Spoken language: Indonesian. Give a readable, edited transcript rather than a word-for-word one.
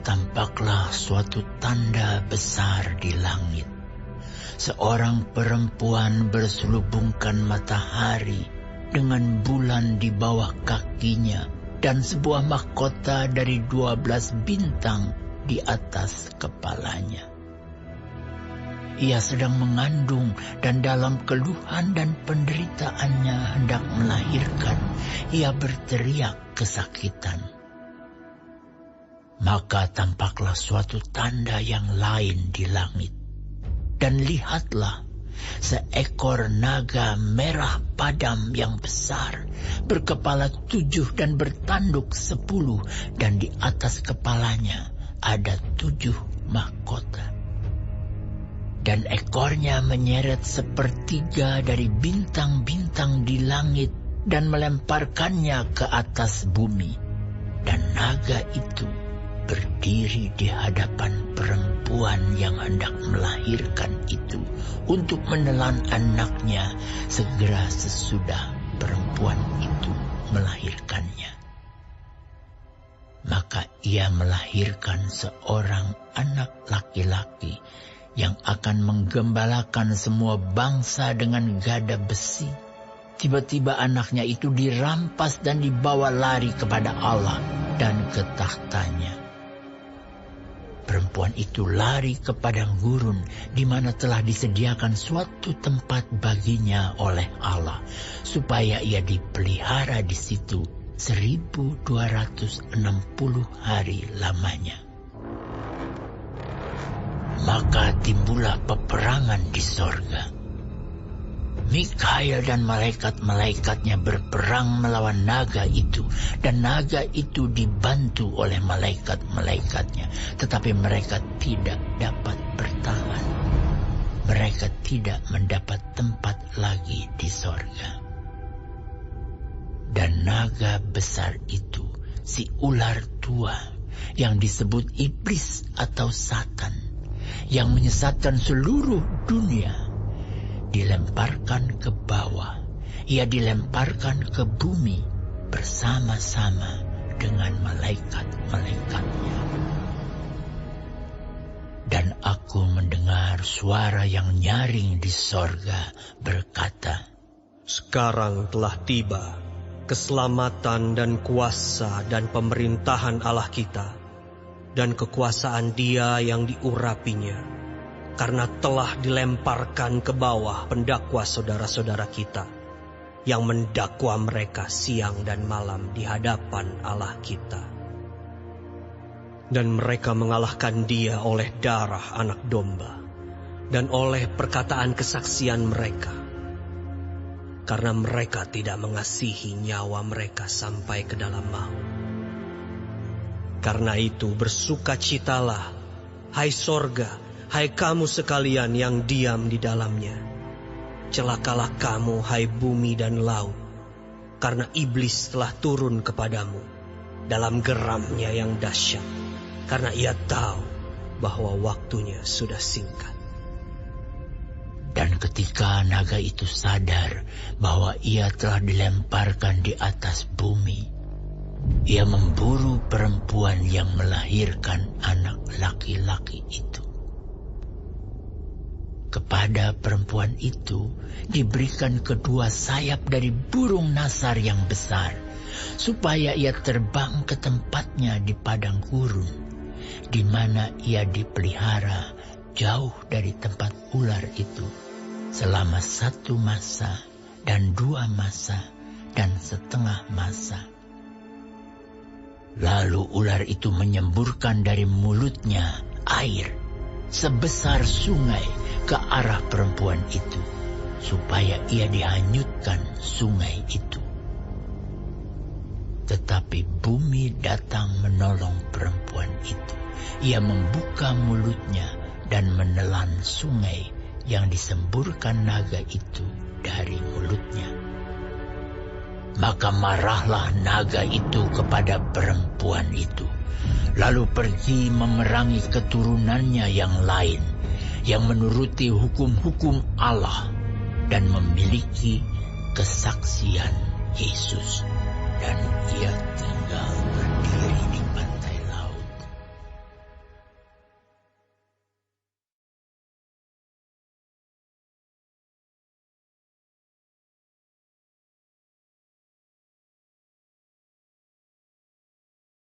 tampaklah suatu tanda besar di langit. Seorang perempuan berselubungkan matahari dengan bulan di bawah kakinya dan sebuah mahkota dari 12 bintang di atas kepalanya. Ia sedang mengandung dan dalam keluhan dan penderitaannya hendak melahirkan. Ia berteriak kesakitan. Maka tampaklah suatu tanda yang lain di langit. Dan lihatlah, seekor naga merah padam yang besar, berkepala 7 dan bertanduk 10, dan di atas kepalanya ada 7 mahkota. Dan ekornya menyeret 1/3 dari bintang-bintang di langit dan melemparkannya ke atas bumi. Dan naga itu berdiri di hadapan perempuan yang hendak melahirkan itu untuk menelan anaknya segera sesudah perempuan itu melahirkannya. Maka ia melahirkan seorang anak laki-laki yang akan menggembalakan semua bangsa dengan gada besi. Tiba-tiba anaknya itu dirampas dan dibawa lari kepada Allah dan ke tahtanya. Perempuan itu lari ke padang gurun di mana telah disediakan suatu tempat baginya oleh Allah, supaya ia dipelihara di situ 1260 hari lamanya. Maka timbullah peperangan di sorga. Mikhael dan malaikat-malaikatnya berperang melawan naga itu, dan naga itu dibantu oleh malaikat-malaikatnya, tetapi mereka tidak dapat bertahan. Mereka tidak mendapat tempat lagi di sorga. Dan naga besar itu, si ular tua, yang disebut iblis atau Satan, yang menyesatkan seluruh dunia, dilemparkan ke bawah. Ia dilemparkan ke bumi bersama-sama dengan malaikat-malaikatnya. Dan aku mendengar suara yang nyaring di sorga berkata, "Sekarang telah tiba keselamatan dan kuasa dan pemerintahan Allah kita, dan kekuasaan Dia yang diurapinya. Karena telah dilemparkan ke bawah pendakwa saudara-saudara kita, yang mendakwa mereka siang dan malam di hadapan Allah kita. Dan mereka mengalahkan Dia oleh darah anak domba, dan oleh perkataan kesaksian mereka. Karena mereka tidak mengasihi nyawa mereka sampai ke dalam maut. Karena itu bersukacitalah, hai sorga, hai kamu sekalian yang diam di dalamnya. Celakalah kamu, hai bumi dan laut, karena iblis telah turun kepadamu dalam geramnya yang dahsyat, karena ia tahu bahwa waktunya sudah singkat." Dan ketika naga itu sadar bahwa ia telah dilemparkan di atas bumi, ia memburu perempuan yang melahirkan anak laki-laki itu. Kepada perempuan itu diberikan kedua sayap dari burung nasar yang besar, supaya ia terbang ke tempatnya di padang gurun, di mana ia dipelihara jauh dari tempat ular itu, selama 1 masa dan 2 masa dan setengah masa. Lalu ular itu menyemburkan dari mulutnya air sebesar sungai ke arah perempuan itu, supaya ia dihanyutkan sungai itu. Tetapi bumi datang menolong perempuan itu. Ia membuka mulutnya dan menelan sungai yang disemburkan naga itu dari mulutnya. Maka marahlah naga itu kepada perempuan itu, lalu pergi memerangi keturunannya yang lain, yang menuruti hukum-hukum Allah dan memiliki kesaksian Yesus. Dan ia tinggal